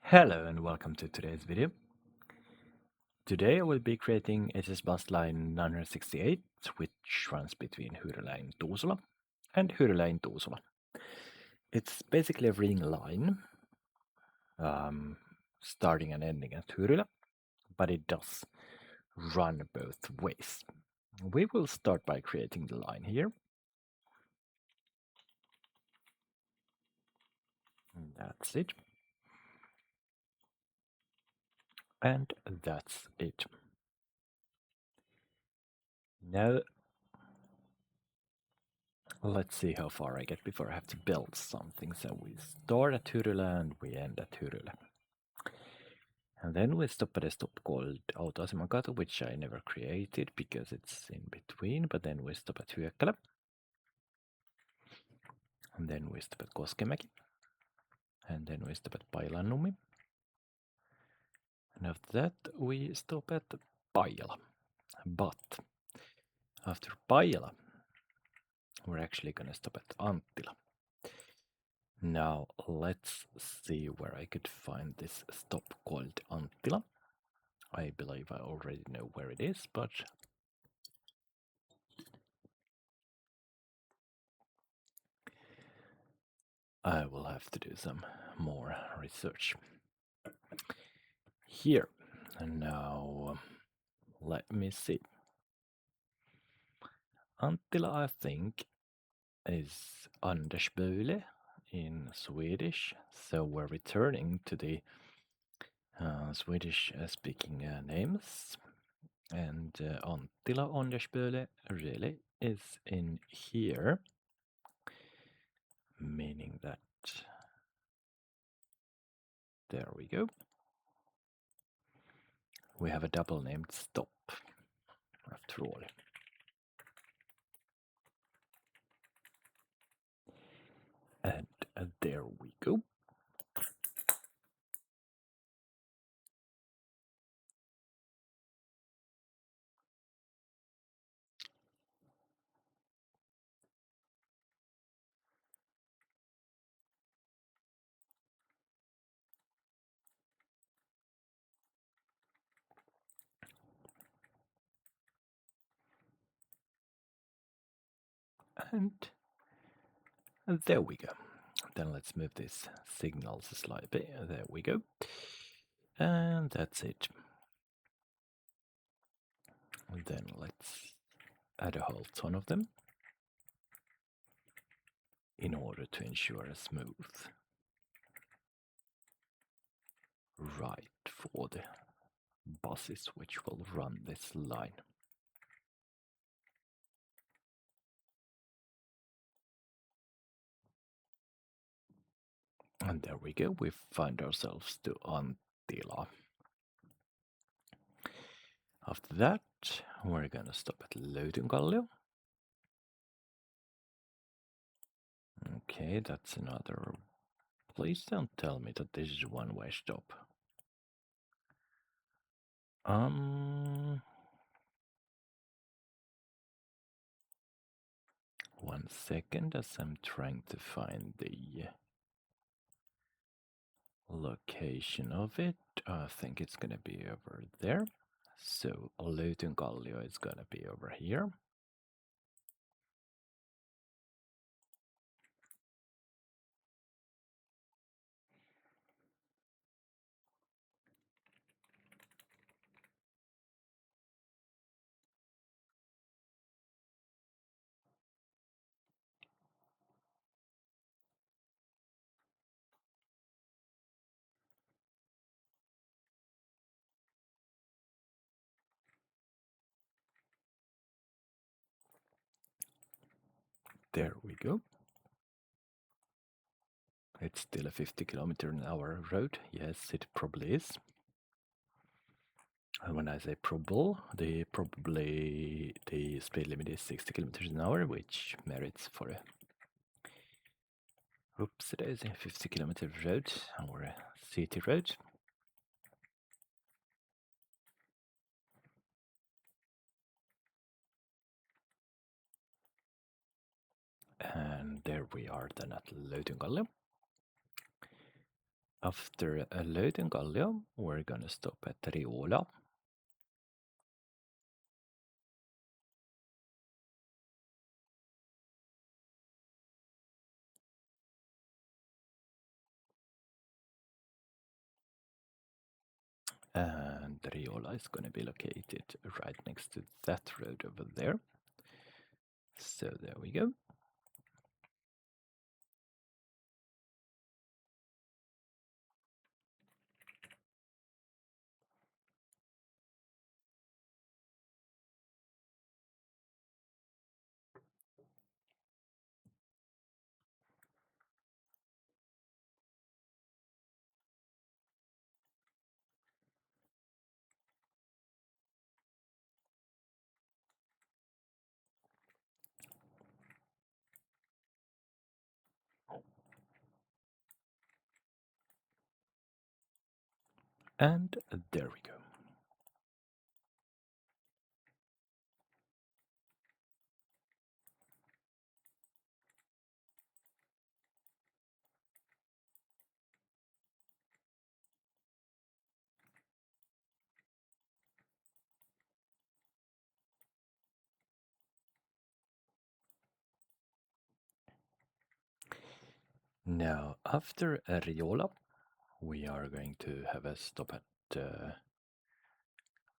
Hello and welcome to today's video. Today I will be creating HS bus line 968, which runs between Tuusula and Tuusula and Tuusula and Tuusula. It's basically a ring line, starting and ending at Tuusula, but it does run both ways. We will start by creating the line here. That's it. And that's it. Now, let's see how far I get before I have to build something. So we start at Tuusula and we end at Tuusula. And then we stop at a stop called Autoasemakatu, which I never created because it's in between, but then we stop at Hyökkälä. And then we stop at Koskemäki. And then we stop at Pailanummi. And after that we stop at Pajala. But after Pajala, we're actually gonna stop at Anttila. Now let's see where I could find this stop called Anttila. I believe I already know where it is, but I will have to do some more research. Here, and now let me see. Anttila, I think, is Andersböle in Swedish, so we're returning to the Swedish speaking names. And Anttila Andersböle really is in here, meaning that there we go. We have a double named stop after all. And there we go. And there we go. Then let's move these signals slightly. There we go. And that's it. And then let's add a whole ton of them in order to ensure a smooth ride for the buses which will run this line. And there we go, we find ourselves to Anttila. After that, we're gonna stop at Löytynkallio. Okay, that's another. Please don't tell me that this is a one-way stop. 1 second as I'm trying to find the location of it. I think it's gonna be over there. So Löytynkallio is gonna be over here. There we go. It's still a 50km/h road. Yes, it probably is. And when I say probable, the speed limit is 60km/h, which merits for a oops, it is a 50km road or a city road. And there we are then at Löytynkallio. After Löydenkallio, we're gonna stop at Riola. And Riola is gonna be located right next to that road over there. So there we go. And there we go. Now, after Riola, we are going to have a stop at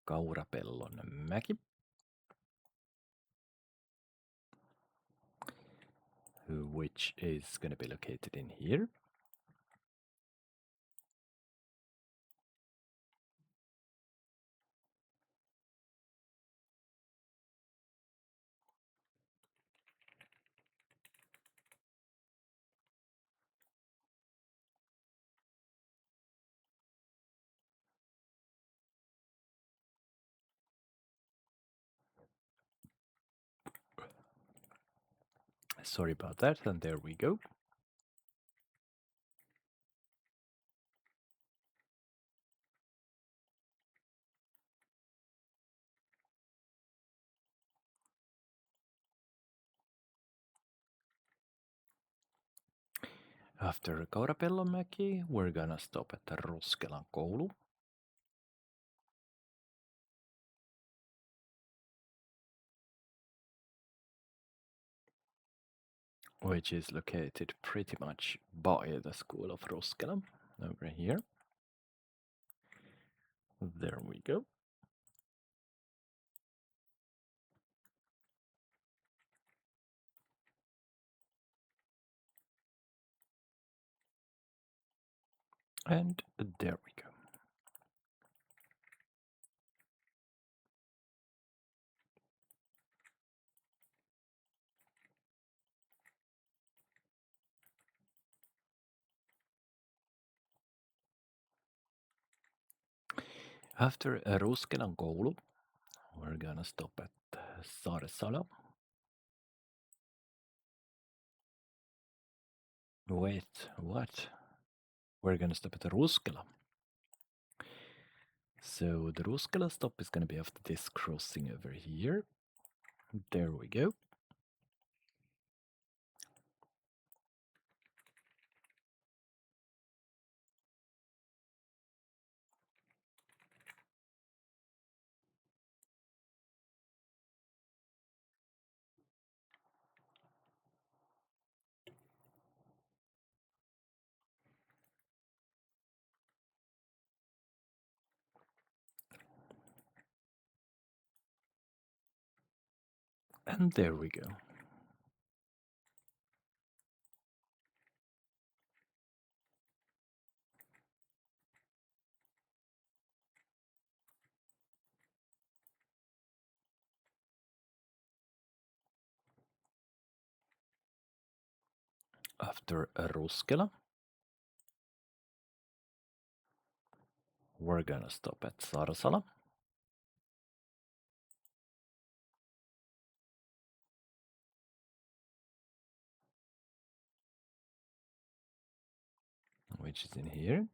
Kaurapellonmäki, which is going to be located in here. Sorry about that, and there we go. After Kaurapellonmäki, we're gonna stop at Roskelan koulu, which is located pretty much by the school of Roskela, over here. There we go. And there we go. After Roskelan koulu, we're gonna stop at Saaresala. Wait, what? We're gonna stop at Roskela. So the Roskela stop is gonna be after this crossing over here. There we go. And there we go. After Roskela, we're gonna stop at Saaresala. Which is in here.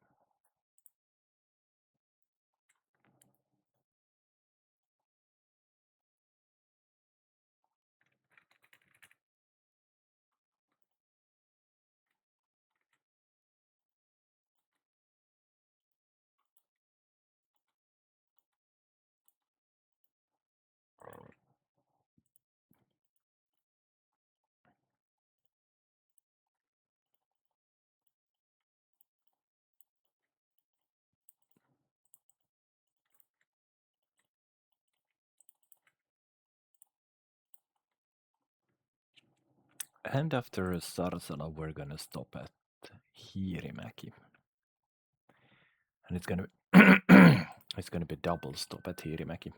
And after Sarsala, we're gonna stop at Hiirimäki. And it's gonna it's gonna be double stop at Hiirimäki,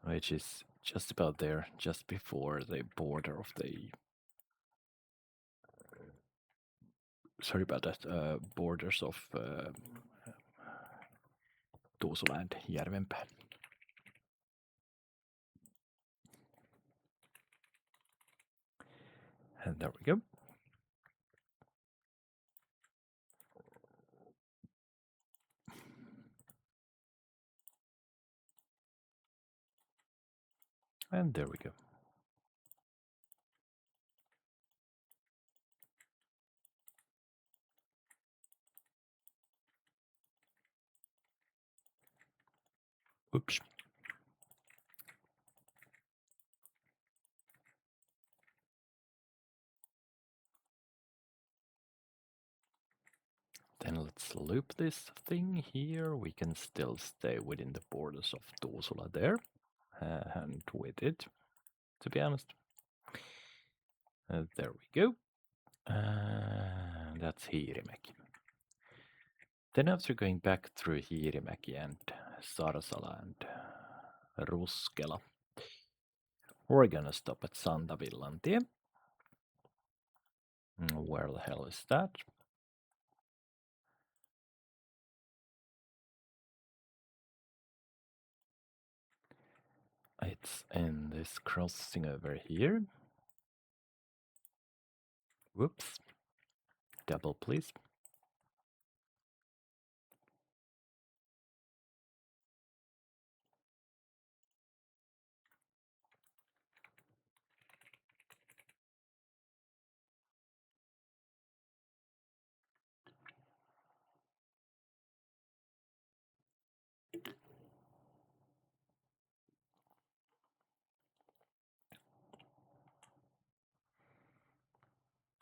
which is just about there, just before the border of the sorry about that, borders of Tuusula and Järvenpää. And there we go. And there we go. Oops. Then let's loop this thing here. We can still stay within the borders of Tuusula there. And with it, to be honest. There we go. That's Hiirimäki. Then after going back through Hiirimäki and Sarsala and Ruskela, we're gonna stop at Santavillantie. Where the hell is that? It's in this crossing over here. Whoops. Double, please.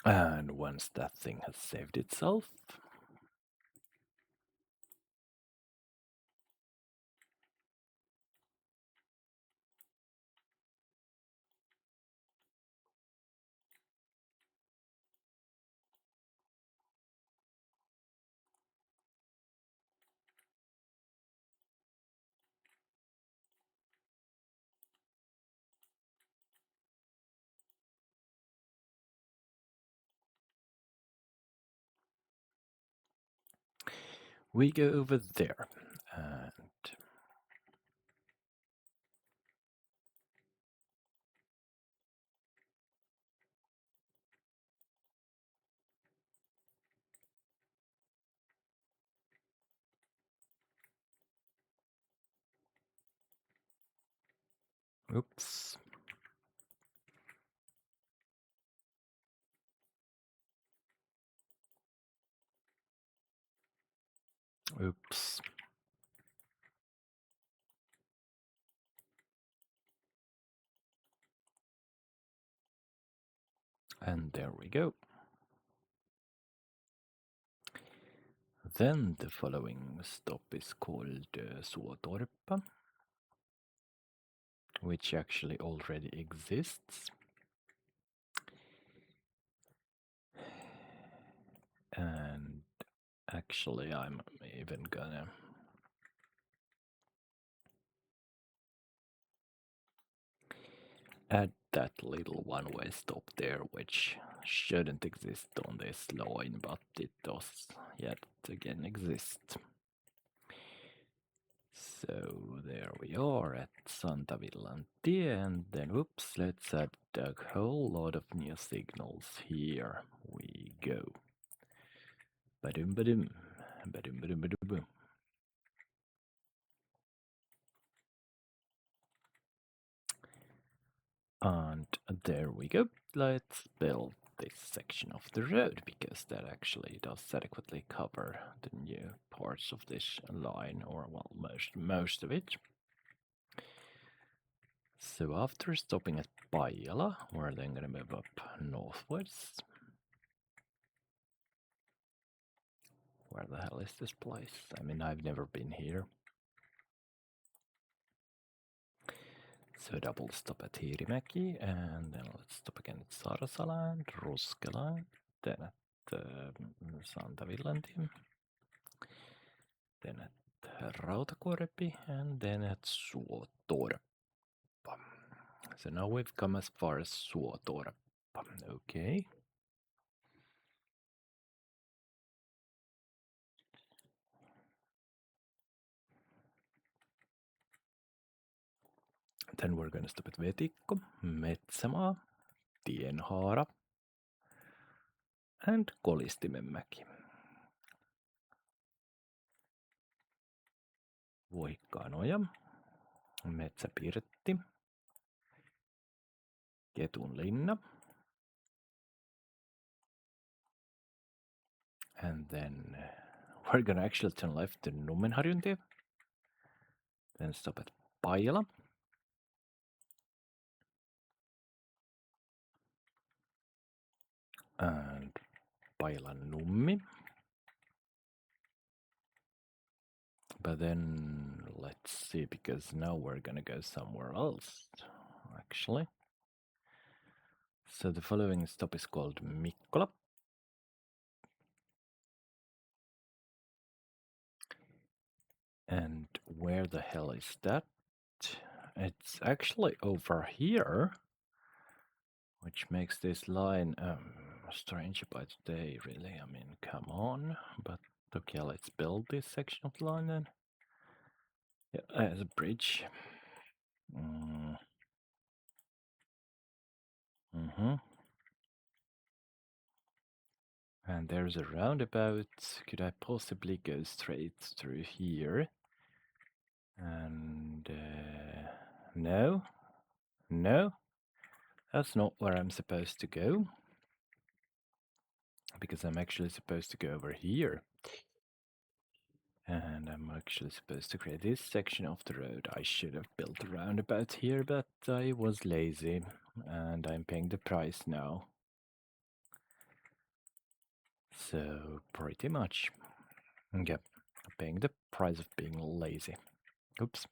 And once that thing has saved itself, we go over there. And oops. Oops. And there we go. Then the following stop is called Suotorpa, which actually already exists. And actually, I'm even gonna add that little one-way stop there, which shouldn't exist on this line, but it does yet again exist. So there we are at Santavillantie, and then whoops, let's add a whole lot of new signals. Here we go. Badum badum, badum badum badum boom. And there we go. Let's build this section of the road, because that actually does adequately cover the new parts of this line, or well, most of it. So after stopping at Pajala, we're then gonna move up northwards. Where the hell is this place? I mean, I've never been here. So double stop at Hiirimäki, and then let's stop again at Saarasala and Roskela, then at Santavillantie, then at Rautakorpi, and then at Suotorpa. So now we've come as far as Suotorpa. Okay. Then we're gonna stop at Vetikko, Metsämaa, Tienhaara, and Kolistimenmäki. Voikkanoja, Metsäpirtti, Ketunlinna, and then we're gonna actually turn left to Nummenharjuntie, then stop at Pajala, and Pajala Nummi. But then let's see, because now we're gonna go somewhere else, actually. So the following stop is called Mikkola. And where the hell is that? It's actually over here, which makes this line strange by today, really. I mean, come on. But okay, let's build this section of the line then. Yeah, as a bridge. And there's a roundabout. Could I possibly go straight through here? And no, that's not where I'm supposed to go, because I'm actually supposed to go over here. And I'm actually supposed to create this section of the road. I should have built a roundabout here, but I was lazy, and I'm paying the price now. So, pretty much. Yep, paying the price of being lazy. Oops.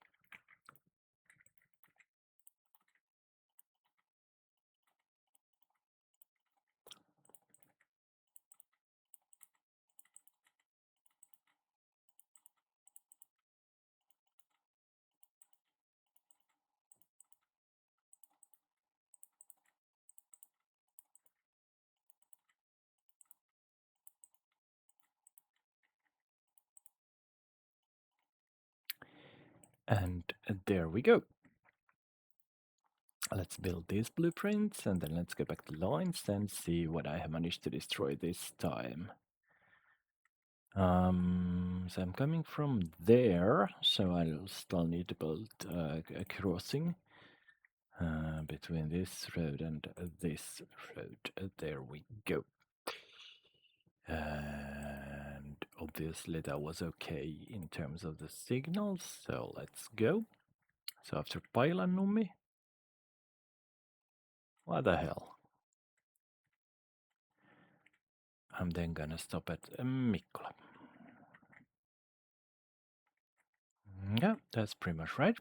And there we go. Let's build these blueprints, and then let's go back to lines and see what I have managed to destroy this time. So I'm coming from there, so I'll still need to build a crossing between this road and this road. There we go. And obviously that was okay in terms of the signals, so let's go. So after Pajala-Nummi, what the hell? I'm then gonna stop at Mikkola. Yeah, that's pretty much right.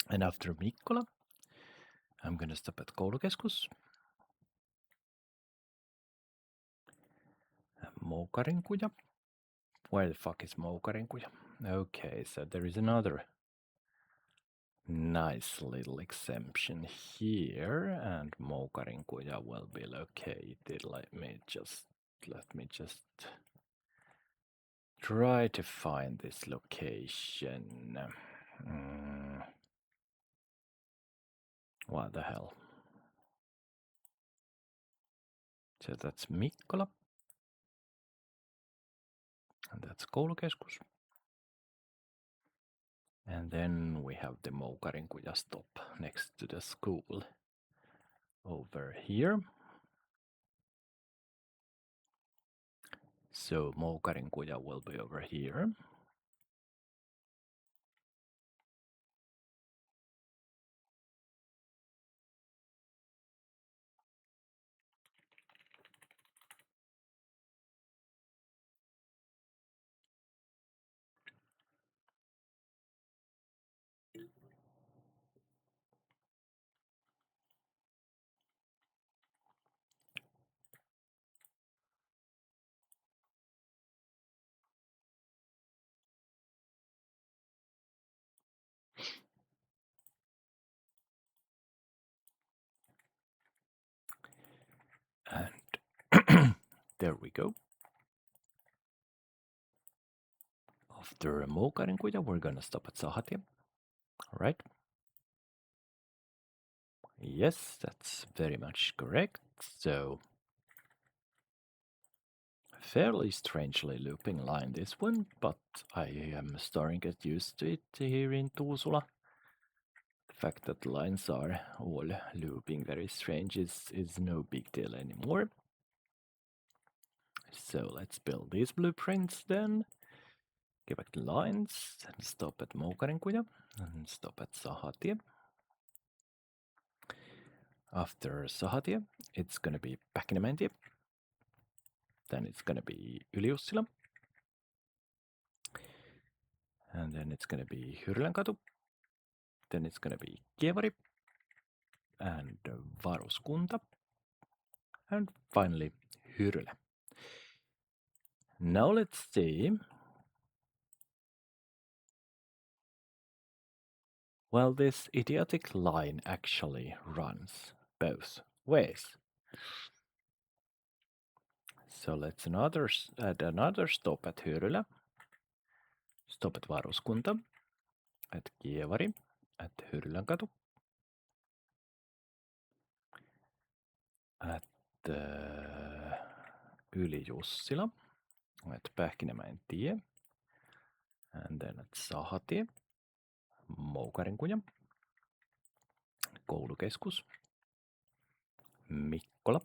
And after Mikkola, I'm gonna stop at Koulukeskus, Moukarinkuja. Where the fuck is Moukarinkuja? Okay, so there is another nice little exemption here, and Moukarinkuja will be located. Let me just try to find this location. What the hell? So that's Mikkola. And that's Koulukeskus. And then we have the Moukarinkuja stop next to the school over here. So Moukarinkuja will be over here. There we go. After Muukarinkuja, we're gonna stop at Sahatie. Alright. Yes, that's very much correct. So, fairly strangely looping line this one, but I am starting to get used to it here in Tuusula. The fact that lines are all looping very strange is no big deal anymore. So let's build these blueprints then. Go back to lines and stop at Muukarinkuja and stop at Sahatie. After Sahatie, it's gonna be Pähkinämäentie. Then it's gonna be Yli-Jussila. And then it's gonna be Hyrlänkatu. Then it's gonna be Kievari. And Varuskunta. And finally Hyrylä. Now let's see. Well, this idiotic line actually runs both ways. So let's add another stop at Hyrylä. Stop at Varuskunta. At Kievari. At Hyrlänkatu. At Yli-Jussila. At Pähkinämäentie. And then at Sahatie. Muukarinkuja. Koulukeskus. Mikkola.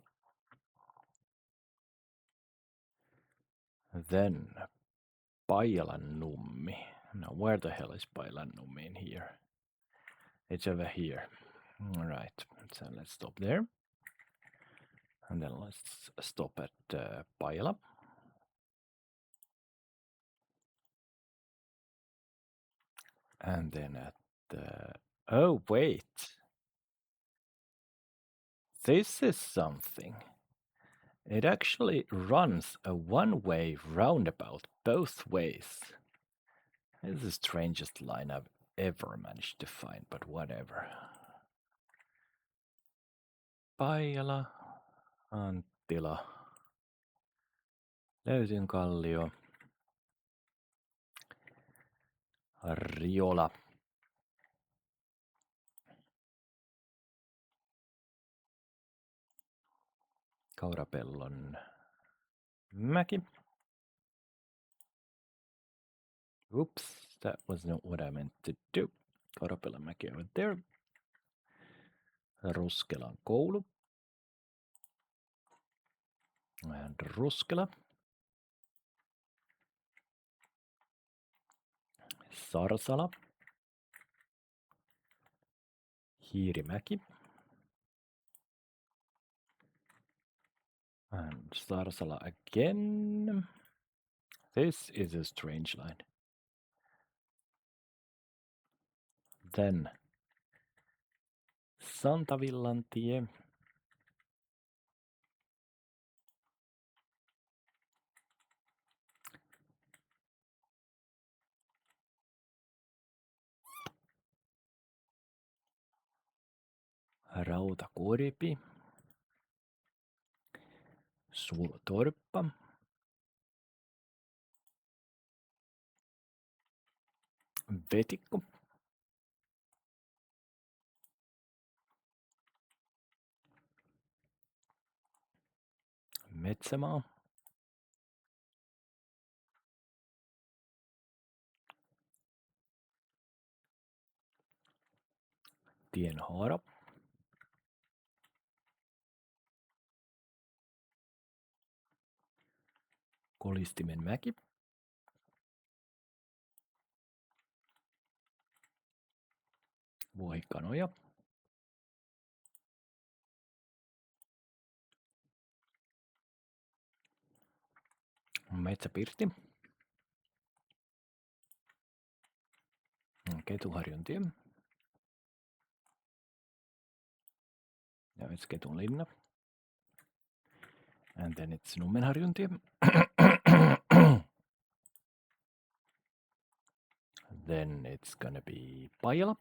Then Paijalannummi. Now where the hell is Paijalannummi in here? It's over here. Alright, so let's stop there. And then let's stop at Paijala. And then at oh wait. This is something. It actually runs a one-way roundabout both ways. It's the strangest line I've ever managed to find, but whatever. Paijala, Anttila, Löysynkallio, Riola, Kaurapellon mäki. Oops, that was not what I meant to do. Kaurapellon mäki over there. Ruskelan koulu. And Ruskela. Sarsala. Hiirimäki. And Sarsala again. This is a strange line. Then Santavillantie. Rautakorpi. Sultorppa. Vetikko. Metsämaa. Tienhaara. Kolistimen mäki. Vuohikkanoja. Metsäpirtti. Ketunharjuntie. Now it's Ketunlinna. And then it's Nummenharjuntie. Then it's gonna be Paijala.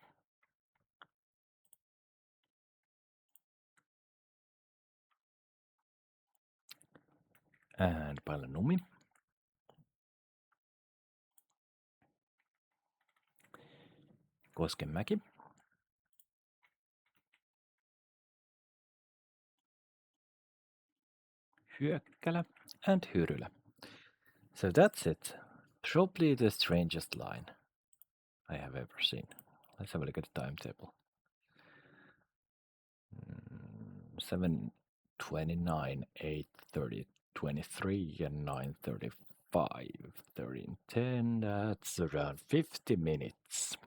and Pailanumi. Koskenmäki. Hyökkälä and Hyrylä. So that's it. Probably the strangest line I have ever seen. Let's have a look at the timetable. 7:29, 8:30, 23, and 9:35, 13:10. That's around 50 minutes.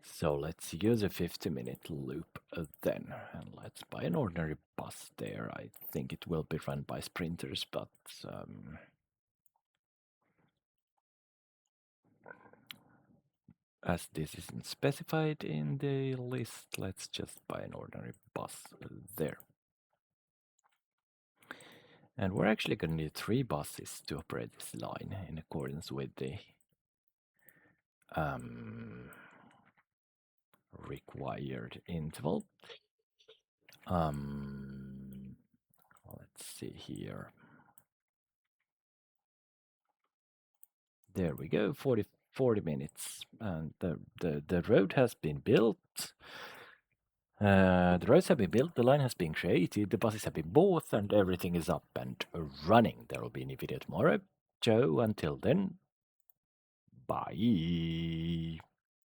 So let's use a 50-minute loop then, and let's buy an ordinary bus there. I think it will be run by sprinters, but as this isn't specified in the list, let's just buy an ordinary bus there. And we're actually going to need 3 buses to operate this line in accordance with the required interval. Let's see here. There we go, 40 minutes. And the road has been built. The roads have been built, the line has been created, the buses have been bought, and everything is up and running. There will be a new video tomorrow. So until then, bye.